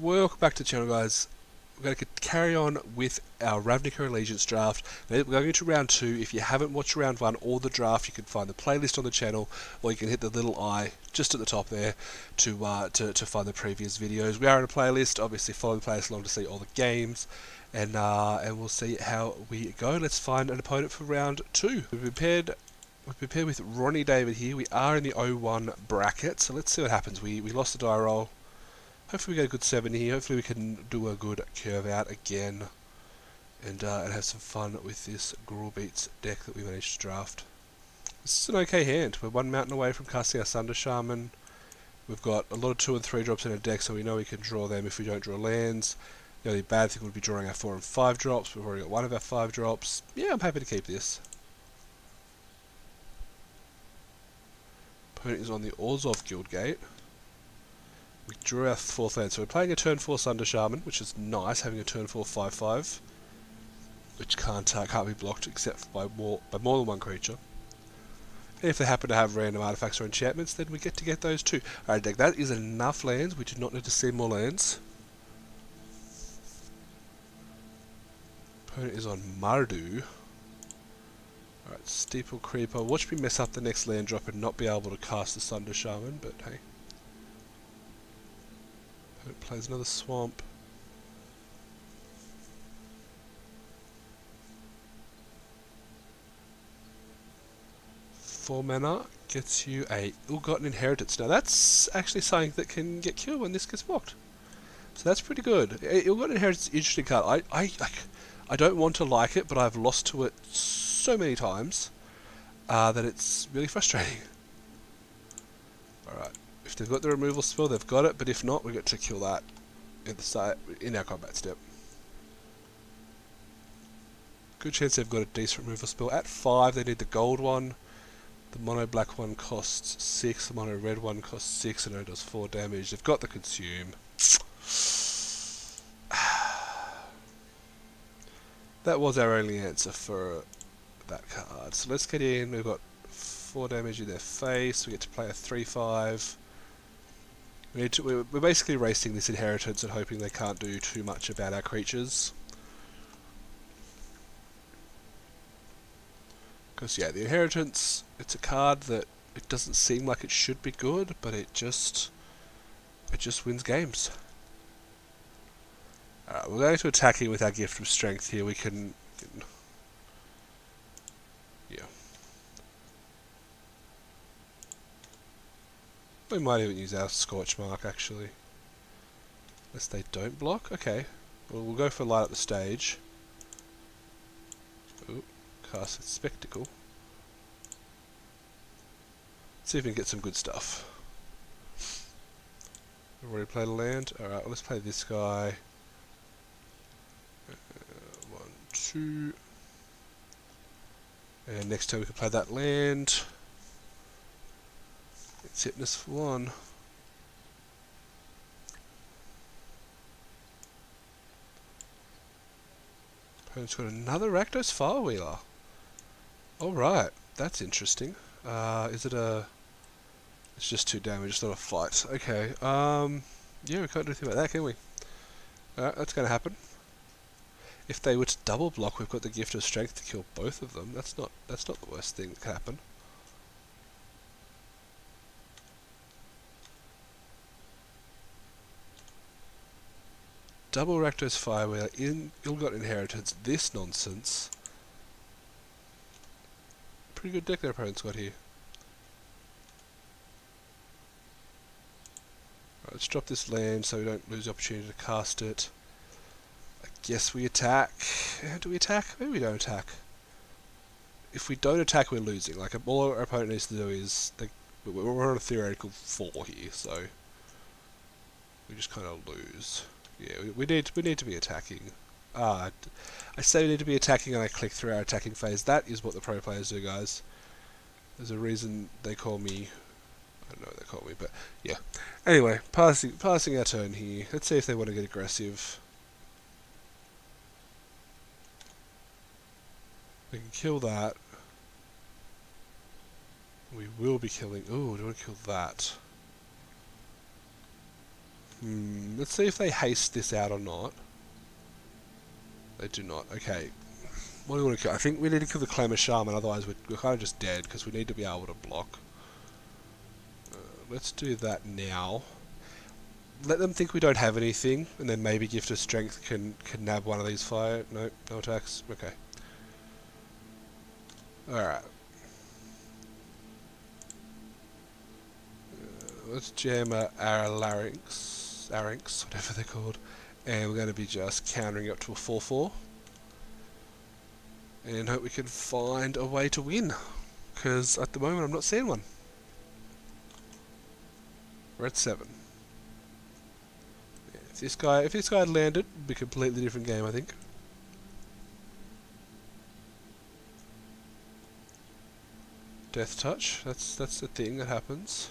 Welcome back to the channel, guys. We're going to carry on with our Ravnica Allegiance draft. We're going into round 2. If you haven't watched round 1 or the draft, you can find the playlist on the channel, or you can hit the little eye just at the top there to find the previous videos. We are in a playlist. Obviously, follow the playlist along to see all the games, and we'll see how we go. Let's find an opponent for round 2. We've prepared with Ronnie David here. We are in the 0-1 bracket, so let's see what happens. We lost the die roll. Hopefully we get a good 7 here. Hopefully we can do a good curve out again and have some fun with this Gruul Beats deck that we managed to draft. This is an okay hand. We're one mountain away from casting our Sunder Shaman. We've got a lot of 2 and 3 drops in our deck, so we know we can draw them if we don't draw lands. The only bad thing would be drawing our 4 and 5 drops. We've already got one of our 5 drops. Yeah, I'm happy to keep this. Opponent is on the Orzhov Guildgate. We drew our 4th land, so we're playing a turn 4 Sunder Shaman, which is nice, having a turn 4 5/5, which can't be blocked except by more than one creature. And if they happen to have random artifacts or enchantments, then we get to get those too. Alright, deck, that is enough lands. We do not need to see more lands. Opponent is on Mardu. Alright, Steeple Creeper. Watch me mess up the next land drop and not be able to cast the Sunder Shaman, but hey. It plays another swamp. Four mana gets you a Ill-Gotten Inheritance. Now that's actually something that can get killed when this gets blocked. So that's pretty good. Ill-Gotten Inheritance is an interesting card. I don't want to like it, but I've lost to it so many times that it's really frustrating. Alright. If they've got the removal spell, they've got it, but if not, we get to kill that in our combat step. Good chance they've got a decent removal spell. At 5, they need the gold one. The mono black one costs 6, the mono red one costs 6, and it does 4 damage. They've got the consume. That was our only answer for that card. So let's get in. We've got 4 damage in their face. We get to play a 3/5. We're basically racing this inheritance and hoping they can't do too much about our creatures. Because yeah, the inheritance, it's a card that it doesn't seem like it should be good, but it just wins games. Alright, we're going to attacking with our Gift of Strength here. We can yeah. We might even use our Scorch Mark, actually. Unless they don't block? Okay. Well, we'll go for light up the stage. Ooh, cast its Spectacle. See if we can get some good stuff. We've already played a land. Alright, well, let's play this guy. 1, 2. And next turn we can play that land. It's hitting us for 1. Opponent's got another Rakdos Firewheeler. Alright, that's interesting. Is it a... It's just 2 damage, it's not a fight. Okay, yeah, we can't do anything about that, can we? Alright, that's gonna happen. If they were to double block, we've got the Gift of Strength to kill both of them. That's not the worst thing that can happen. Double Rakdos Firewheeler, Ill-Gotten Inheritance, this nonsense. Pretty good deck their opponent's got here. Right, let's drop this land so we don't lose the opportunity to cast it. I guess we attack. Do we attack? Maybe we don't attack. If we don't attack, we're losing. Like, all our opponent needs to do is... we're on a theoretical 4 here, so... we just kind of lose. Yeah, we need to be attacking. I say we need to be attacking and I click through our attacking phase. That is what the pro players do, guys. There's a reason they call me... I don't know what they call me, but yeah. Anyway, passing our turn here. Let's see if they want to get aggressive. We can kill that. We will be killing... Ooh, do we want to kill that? Let's see if they haste this out or not. They do not. Okay. What do we want to kill? I think we need to kill the Clamour Shaman, otherwise we're kind of just dead, because we need to be able to block. Let's do that now. Let them think we don't have anything, and then maybe Gift of Strength can nab one of these fire. No attacks. Okay. Alright. Let's jam our larynx, whatever they're called, and we're going to be just countering up to a 4/4, and hope we can find a way to win, because at the moment I'm not seeing one. We're at 7. Yeah, if this guy had landed, it'd be a completely different game, I think. Death touch. That's the thing that happens.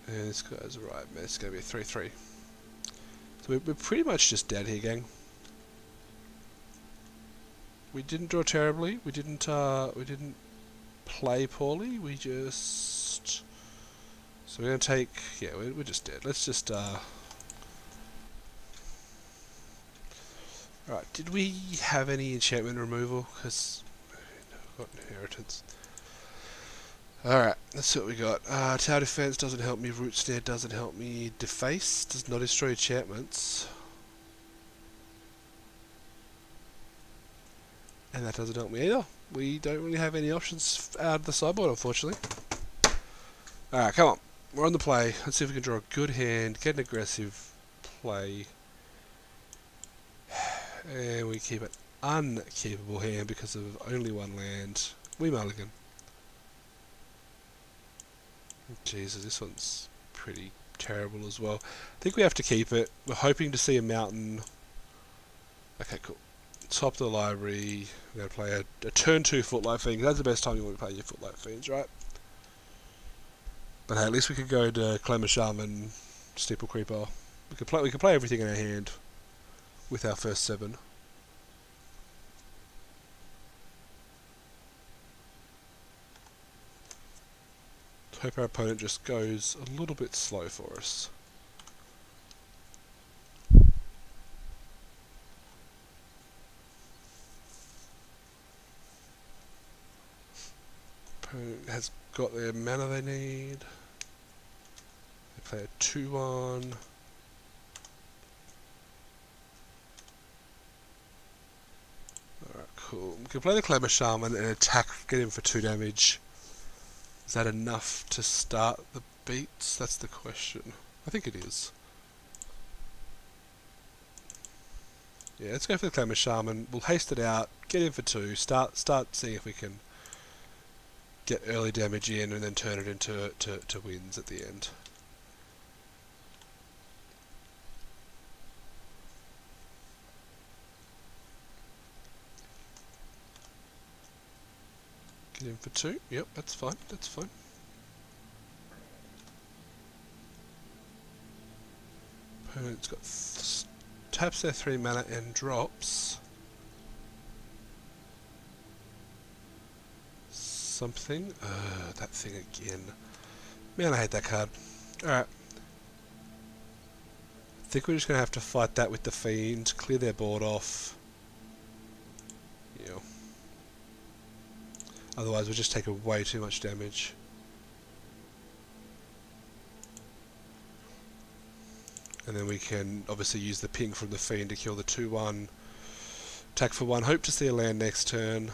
And this guy's right, man. It's going to be a 3/3. So we're pretty much just dead here, gang. We didn't draw terribly. We didn't play poorly. We just... So we're going to take... Yeah, we're just dead. Let's just... Alright, did we have any enchantment removal? Because... I've got inheritance. Alright, let's see what we got. Tower Defense doesn't help me, Root Snare doesn't help me, Deface does not destroy enchantments. And that doesn't help me either. We don't really have any options out of the sideboard, unfortunately. Alright, come on. We're on the play. Let's see if we can draw a good hand, get an aggressive play. And we keep an unkeepable hand because of only one land. We mulligan. Jesus, this one's pretty terrible as well. I think we have to keep it. We're hoping to see a mountain. Okay, cool. Top of the library. We're going to play a turn 2 Footlight Fiend. That's the best time you want to play your Footlight Fiends, right? But hey, at least we could go to Clamour Shaman, Steeple Creeper. We could play everything in our hand with our first 7. Hope our opponent just goes a little bit slow for us. Opponent has got their mana they need. They play a 2/1. Alright, cool. We can play the Clamour Shaman and attack, get him for 2 damage. Is that enough to start the beats? That's the question. I think it is. Yeah, let's go for the Clamour Shaman. We'll haste it out, get in for 2, start seeing if we can get early damage in and then turn it into to wins at the end. Get in for 2. Yep, that's fine. That's fine. Opponent's got taps their 3 mana and drops something. That thing again. Man, I hate that card. Alright. I think we're just gonna have to fight that with the Fiend, clear their board off. Yeah. Otherwise we'll just take way too much damage. And then we can obviously use the ping from the Fiend to kill the 2/1. Attack for 1, hope to see a land next turn.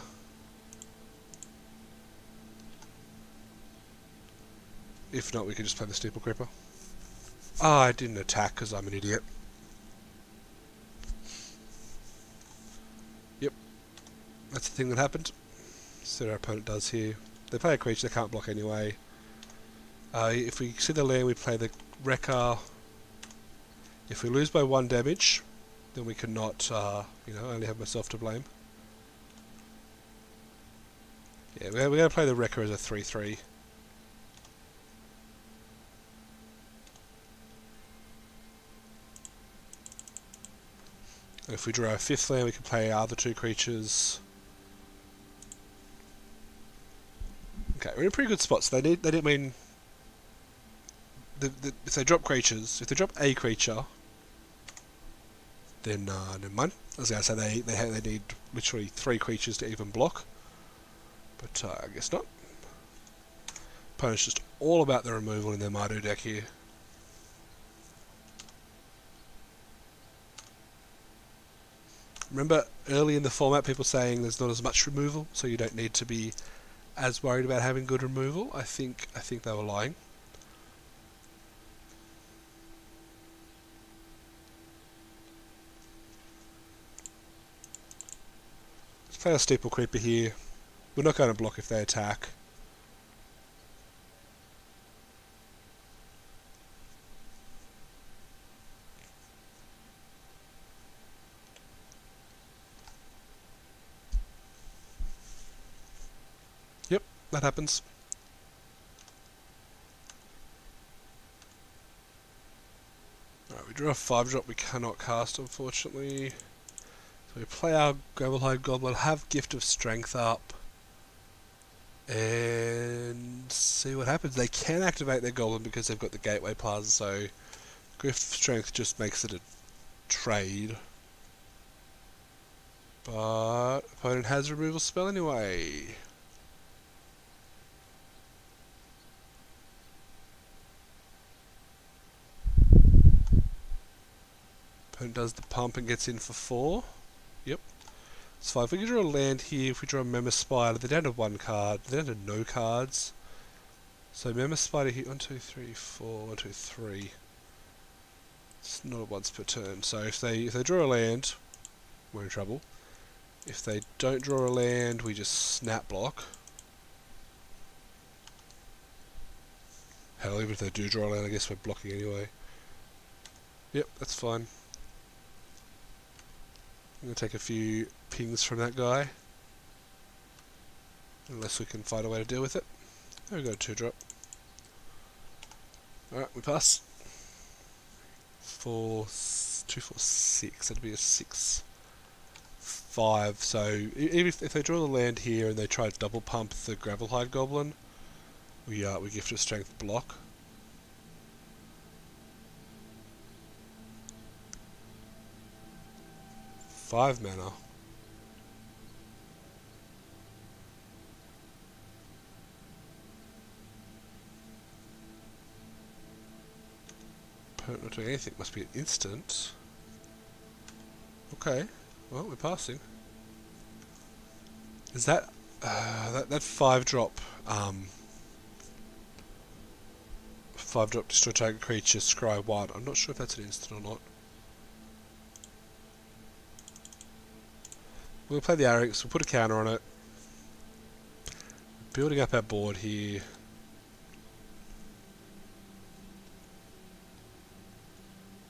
If not, we can just play the Steeple Creeper. Ah, I didn't attack because I'm an idiot. Yep. That's the thing that happened. So our opponent does here. They play a creature they can't block anyway. If we see the land, we play the Wrecker. If we lose by 1 damage, then we cannot, only have myself to blame. Yeah, we're going to play the Wrecker as a 3/3. And if we draw our 5th land, we can play our other 2 creatures. Okay, we're in a pretty good spot. So they didn't mean if they drop creatures, if they drop a creature, then never mind. I was going to say they need literally 3 creatures to even block, but I guess not. Opponent's just all about the removal in their Mardu deck here. Remember early in the format people saying there's not as much removal, so you don't need to be as worried about having good removal? I think they were lying. Let's play a Steeple Creeper here. We're not going to block if they attack. Yep, that happens. Alright, we draw a 5-drop we cannot cast, unfortunately. So we play our Gravelhide Goblin, have Gift of Strength up, and see what happens. They can activate their Goblin because they've got the Gateway Plaza, so Gift of Strength just makes it a trade. But opponent has a removal spell anyway. Opponent does the pump and gets in for 4. Yep. It's fine. If we can draw a land here, if we draw a Member Spider, they're down to 1 card. They're down to no cards. So Member Spider here, 1, 2, 3, 4, 1, 2, 3. It's not once per turn. So if they draw a land, we're in trouble. If they don't draw a land, we just snap block. Hell, even if they do draw a land, I guess we're blocking anyway. Yep, that's fine. I'm going to take a few pings from that guy. Unless we can find a way to deal with it. There we go, 2-drop. Alright, we pass. 4, 2, 4, 6. That'd be a 6. 5. So even if they draw the land here and they try to double pump the Gravelhide Goblin, we gift a strength block. Five mana. Opponent not doing anything. Must be an instant. Okay. Well, we're passing. Is that that 5-drop 5-drop destroy target creature scry 1? I'm not sure if that's an instant or not. We'll play the Arix, we'll put a counter on it. Building up our board here.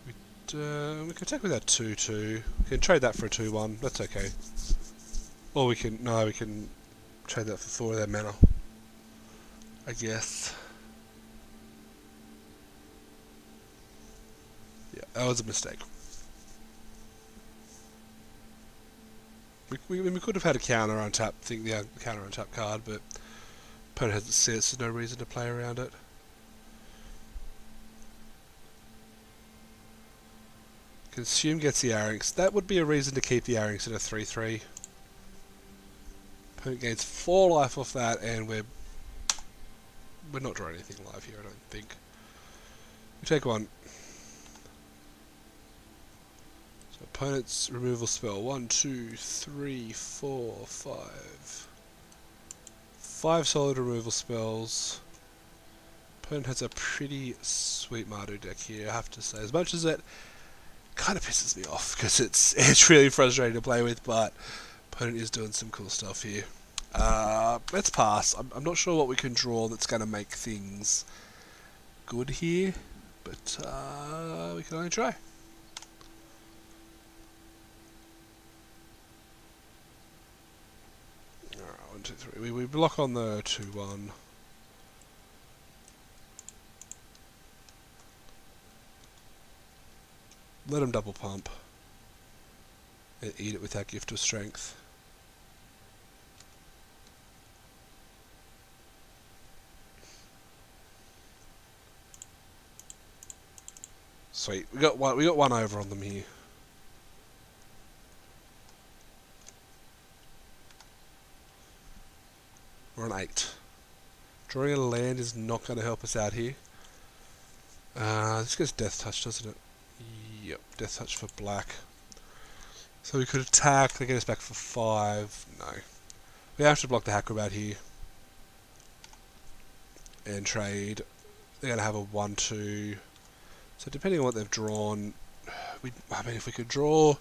We can attack with that 2-2. We can trade that for a 2-1, that's okay. Or we can trade that for 4 of their mana, I guess. Yeah, that was a mistake. We could have had a counter on tap, counter on tap card, but opponent hasn't said, so there's no reason to play around it. Consume gets the Arix. That would be a reason to keep the Arix at a 3-3. Opponent gains 4 life off that, and we're not drawing anything live here, I don't think. We take 1. So opponent's removal spell. 1, 2, 3, 4, 5. 5 solid removal spells. Opponent has a pretty sweet Mardu deck here, I have to say. As much as it kind of pisses me off, because it's really frustrating to play with, but opponent is doing some cool stuff here. Let's pass. I'm not sure what we can draw that's going to make things good here, but we can only try. Alright, 1, 2, 3. We block on the 2-1. Let him double pump and eat it with that gift of strength. Sweet. We got one over on them here. We're on 8. Drawing a land is not going to help us out here. This goes Death Touch, doesn't it? Yep, Death Touch for black. So we could attack, they get us back for 5. No. We have to block the Acrobat here. And trade. They're going to have a 1-2. So depending on what they've drawn, I mean, if we could draw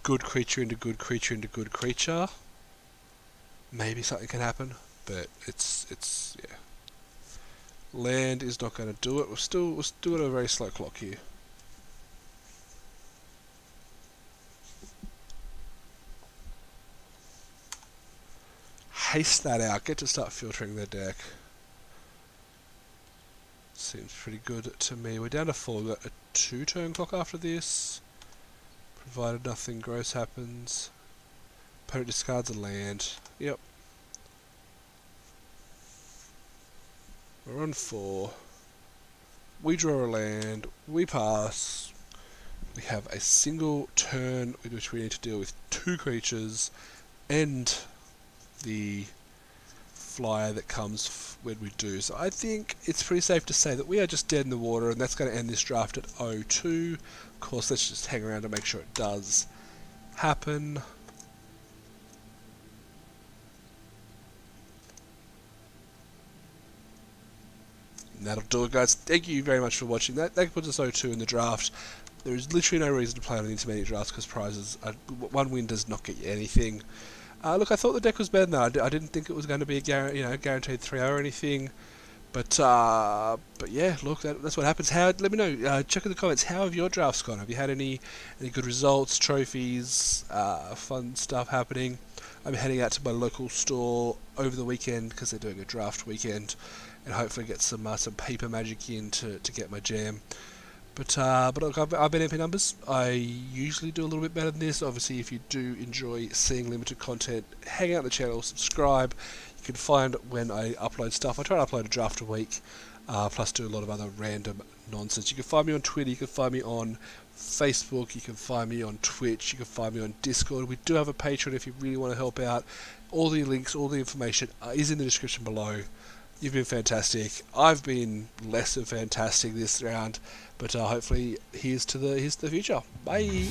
good creature into good creature into good creature, maybe something can happen. But it's yeah. Land is not going to do it. We're still at a very slow clock here. Haste that out. Get to start filtering their deck. Seems pretty good to me. We're down to 4. We've got a 2-turn clock after this. Provided nothing gross happens. Opponent discards a land. Yep. We're on 4. We draw a land. We pass. We have a single turn in which we need to deal with 2 creatures and the flyer that comes when we do. So I think it's pretty safe to say that we are just dead in the water, and that's going to end this draft at 0-2. Of course, let's just hang around to make sure it does happen. And that'll do it, guys. Thank you very much for watching. That puts us 0-2 in the draft. There is literally no reason to play on the intermediate drafts because prizes, 1 win does not get you anything. Look, I thought the deck was better than that. I didn't think it was going to be a guaranteed 3-0 or anything. But yeah, look, that's what happens. Let me know. Check in the comments. How have your drafts gone? Have you had any good results, trophies, fun stuff happening? I'm heading out to my local store over the weekend because they're doing a draft weekend, and hopefully get some paper magic in to get my jam. But look, I've been MP Numbers. I usually do a little bit better than this. Obviously, if you do enjoy seeing limited content, hang out on the channel, subscribe. You can find when I upload stuff. I try to upload a draft a week, plus do a lot of other random nonsense. You can find me on Twitter, you can find me on Facebook, you can find me on Twitch, you can find me on Discord. We do have a Patreon if you really want to help out. All the links, all the information is in the description below. You've been fantastic. I've been less than fantastic this round, but hopefully here's to the future. Bye.